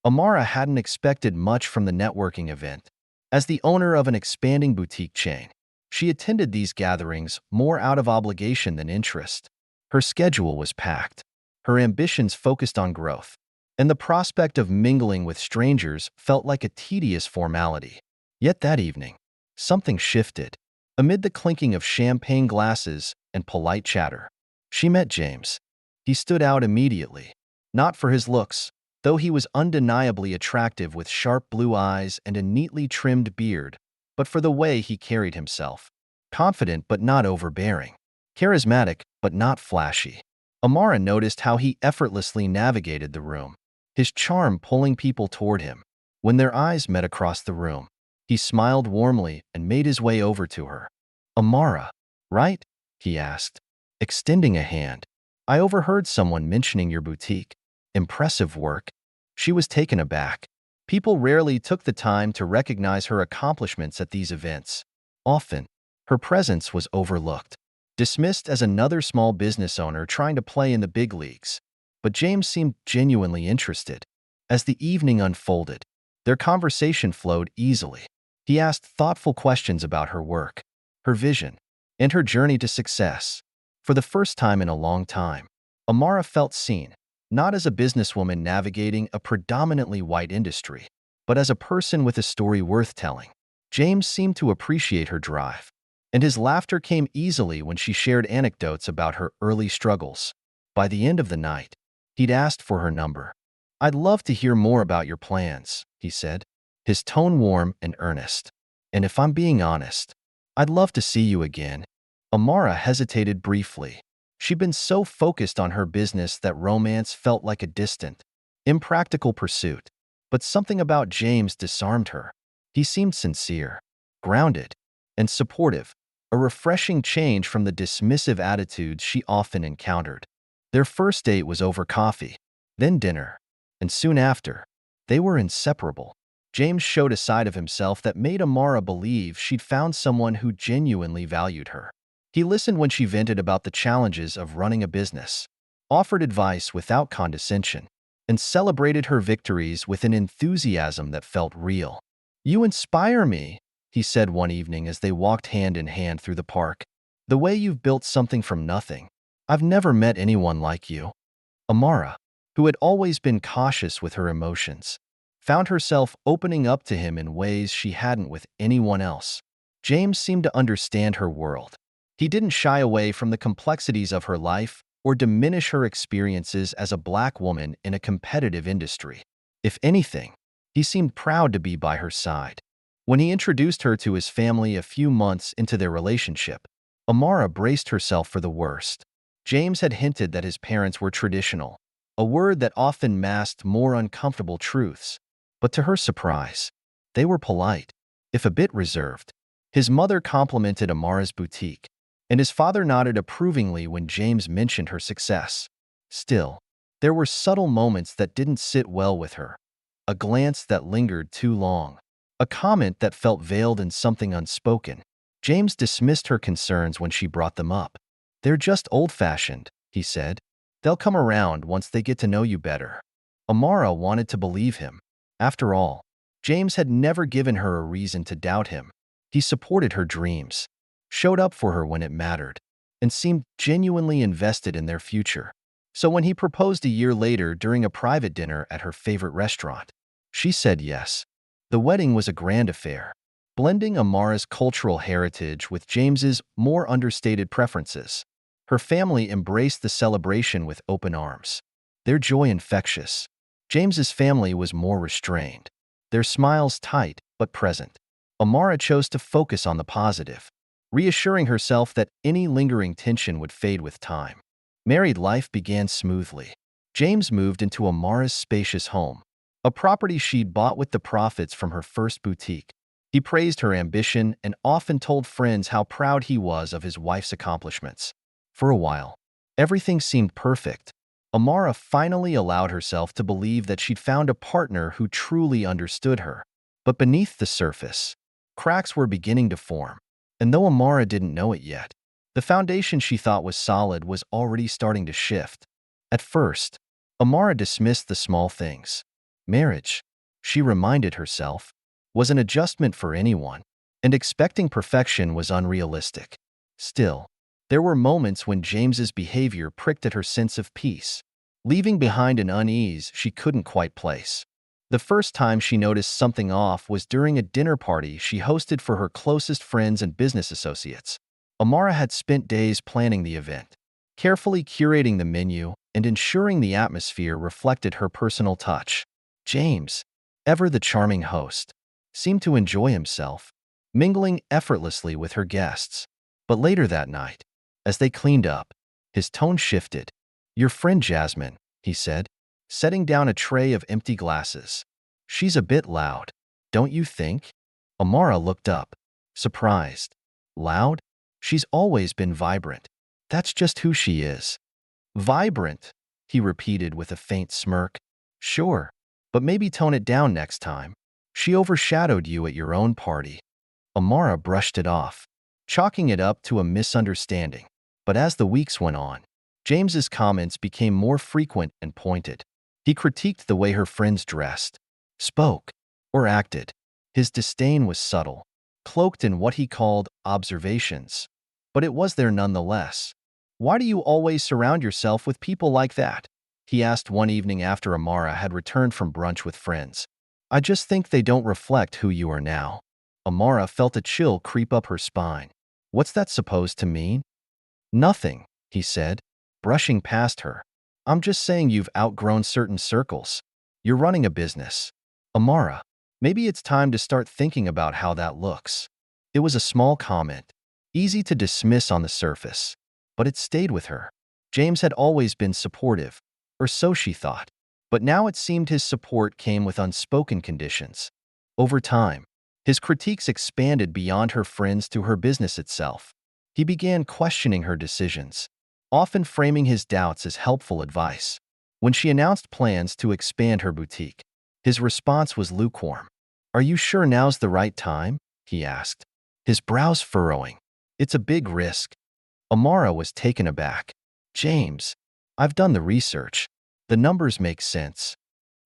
Amara hadn't expected much from the networking event. As the owner of an expanding boutique chain, she attended these gatherings more out of obligation than interest. Her schedule was packed, her ambitions focused on growth, and the prospect of mingling with strangers felt like a tedious formality. Yet that evening, something shifted. Amid the clinking of champagne glasses and polite chatter, she met James. He stood out immediately, not for his looks, though he was undeniably attractive with sharp blue eyes and a neatly trimmed beard, but for the way he carried himself. Confident but not overbearing. Charismatic but not flashy. Amara noticed how he effortlessly navigated the room, his charm pulling people toward him. When their eyes met across the room, he smiled warmly and made his way over to her. "Amara, right?" he asked, extending a hand. "I overheard someone mentioning your boutique. Impressive work." She was taken aback. People rarely took the time to recognize her accomplishments at these events. Often, her presence was overlooked, dismissed as another small business owner trying to play in the big leagues. But James seemed genuinely interested. As the evening unfolded, their conversation flowed easily. He asked thoughtful questions about her work, her vision, and her journey to success. For the first time in a long time, Amara felt seen, not as a businesswoman navigating a predominantly white industry, but as a person with a story worth telling. James seemed to appreciate her drive, and his laughter came easily when she shared anecdotes about her early struggles. By the end of the night, he'd asked for her number. "I'd love to hear more about your plans," he said, his tone warm and earnest. "And if I'm being honest, I'd love to see you again." Amara hesitated briefly. She'd been so focused on her business that romance felt like a distant, impractical pursuit. But something about James disarmed her. He seemed sincere, grounded, and supportive, a refreshing change from the dismissive attitudes she often encountered. Their first date was over coffee, then dinner, and soon after, they were inseparable. James showed a side of himself that made Amara believe she'd found someone who genuinely valued her. He listened when she vented about the challenges of running a business, offered advice without condescension, and celebrated her victories with an enthusiasm that felt real. "You inspire me," he said one evening as they walked hand in hand through the park. "The way you've built something from nothing. I've never met anyone like you." Amara, who had always been cautious with her emotions, found herself opening up to him in ways she hadn't with anyone else. James seemed to understand her world. He didn't shy away from the complexities of her life or diminish her experiences as a black woman in a competitive industry. If anything, he seemed proud to be by her side. When he introduced her to his family a few months into their relationship, Amara braced herself for the worst. James had hinted that his parents were traditional, a word that often masked more uncomfortable truths. But to her surprise, they were polite, if a bit reserved. His mother complimented Amara's boutique, and his father nodded approvingly when James mentioned her success. Still, there were subtle moments that didn't sit well with her. A glance that lingered too long. A comment that felt veiled in something unspoken. James dismissed her concerns when she brought them up. "They're just old-fashioned," he said. "They'll come around once they get to know you better." Amara wanted to believe him. After all, James had never given her a reason to doubt him. He supported her dreams, showed up for her when it mattered, and seemed genuinely invested in their future. So when he proposed a year later during a private dinner at her favorite restaurant, she said yes. The wedding was a grand affair, blending Amara's cultural heritage with James's more understated preferences. Her family embraced the celebration with open arms, their joy infectious. James's family was more restrained, their smiles tight but present. Amara chose to focus on the positive, reassuring herself that any lingering tension would fade with time. Married life began smoothly. James moved into Amara's spacious home, a property she'd bought with the profits from her first boutique. He praised her ambition and often told friends how proud he was of his wife's accomplishments. For a while, everything seemed perfect. Amara finally allowed herself to believe that she'd found a partner who truly understood her. But beneath the surface, cracks were beginning to form. And though Amara didn't know it yet, the foundation she thought was solid was already starting to shift. At first, Amara dismissed the small things. Marriage, she reminded herself, was an adjustment for anyone, and expecting perfection was unrealistic. Still, there were moments when James's behavior pricked at her sense of peace, leaving behind an unease she couldn't quite place. The first time she noticed something off was during a dinner party she hosted for her closest friends and business associates. Amara had spent days planning the event, carefully curating the menu and ensuring the atmosphere reflected her personal touch. James, ever the charming host, seemed to enjoy himself, mingling effortlessly with her guests. But later that night, as they cleaned up, his tone shifted. "Your friend Jasmine," he said, setting down a tray of empty glasses. "She's a bit loud, don't you think?" Amara looked up, surprised. "Loud? She's always been vibrant. That's just who she is." "Vibrant," he repeated with a faint smirk. "Sure, but maybe tone it down next time. She overshadowed you at your own party." Amara brushed it off, chalking it up to a misunderstanding. But as the weeks went on, James's comments became more frequent and pointed. He critiqued the way her friends dressed, spoke, or acted. His disdain was subtle, cloaked in what he called observations. But it was there nonetheless. "Why do you always surround yourself with people like that?" he asked one evening after Amara had returned from brunch with friends. "I just think they don't reflect who you are now." Amara felt a chill creep up her spine. "What's that supposed to mean?" "Nothing," he said, brushing past her. "I'm just saying you've outgrown certain circles. You're running a business. Amara, maybe it's time to start thinking about how that looks." It was a small comment, easy to dismiss on the surface, but it stayed with her. James had always been supportive, or so she thought, but now it seemed his support came with unspoken conditions. Over time, his critiques expanded beyond her friends to her business itself. He began questioning her decisions, often framing his doubts as helpful advice. When she announced plans to expand her boutique, his response was lukewarm. "Are you sure now's the right time?" he asked, his brows furrowing. "It's a big risk." Amara was taken aback. "James, I've done the research. The numbers make sense."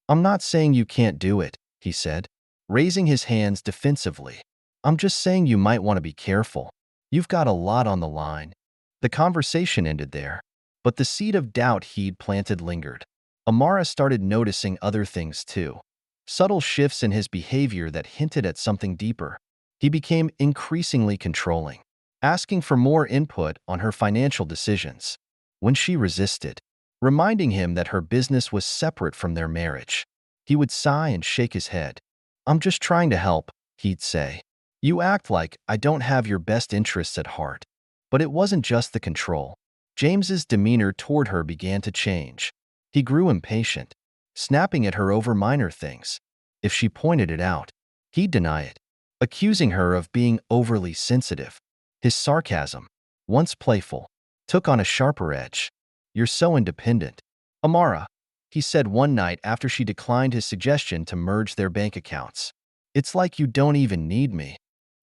"I'm not saying you can't do it," he said, raising his hands defensively. "I'm just saying you might want to be careful. You've got a lot on the line." The conversation ended there, but the seed of doubt he'd planted lingered. Amara started noticing other things too. Subtle shifts in his behavior that hinted at something deeper. He became increasingly controlling, asking for more input on her financial decisions. When she resisted, reminding him that her business was separate from their marriage, he would sigh and shake his head. "I'm just trying to help," he'd say. "You act like I don't have your best interests at heart." But it wasn't just the control. James's demeanor toward her began to change. He grew impatient, snapping at her over minor things. If she pointed it out, he'd deny it, accusing her of being overly sensitive. His sarcasm, once playful, took on a sharper edge. "You're so independent, Amara," he said one night after she declined his suggestion to merge their bank accounts. "It's like you don't even need me."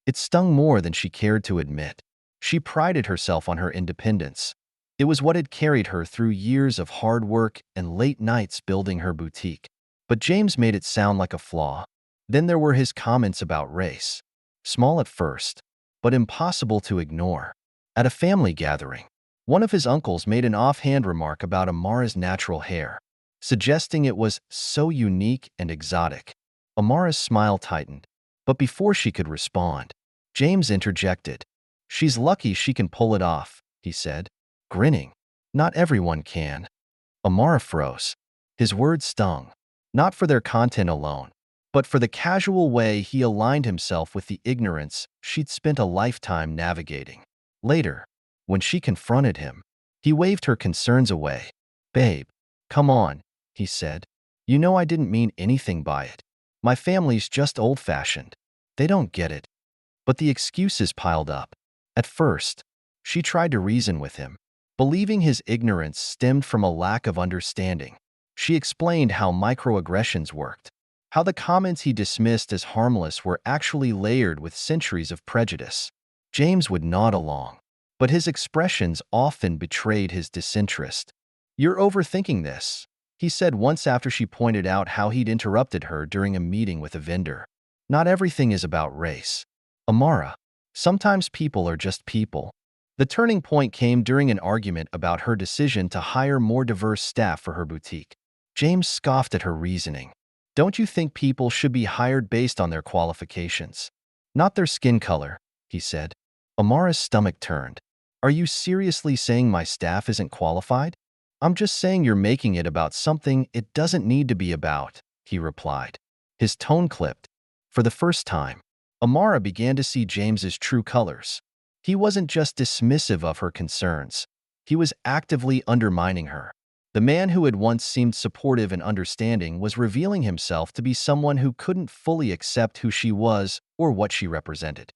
It stung more than she cared to admit. She prided herself on her independence. It was what had carried her through years of hard work and late nights building her boutique. But James made it sound like a flaw. Then there were his comments about race. Small at first, but impossible to ignore. At a family gathering, one of his uncles made an offhand remark about Amara's natural hair, suggesting it was so unique and exotic. Amara's smile tightened, but before she could respond, James interjected. "She's lucky she can pull it off," he said, grinning. "Not everyone can." Amara froze. His words stung, not for their content alone, but for the casual way he aligned himself with the ignorance she'd spent a lifetime navigating. Later, when she confronted him, he waved her concerns away. "Babe, come on," he said. "You know I didn't mean anything by it. My family's just old-fashioned. They don't get it." But the excuses piled up. At first, she tried to reason with him, believing his ignorance stemmed from a lack of understanding. She explained how microaggressions worked, how the comments he dismissed as harmless were actually layered with centuries of prejudice. James would nod along, but his expressions often betrayed his disinterest. "You're overthinking this," he said once after she pointed out how he'd interrupted her during a meeting with a vendor. Not everything is about race. Amara, sometimes people are just people. The turning point came during an argument about her decision to hire more diverse staff for her boutique. James scoffed at her reasoning. Don't you think people should be hired based on their qualifications? Not their skin color, he said. Amara's stomach turned. Are you seriously saying my staff isn't qualified? I'm just saying you're making it about something it doesn't need to be about, he replied. His tone clipped. For the first time, Amara began to see James's true colors. He wasn't just dismissive of her concerns. He was actively undermining her. The man who had once seemed supportive and understanding was revealing himself to be someone who couldn't fully accept who she was or what she represented.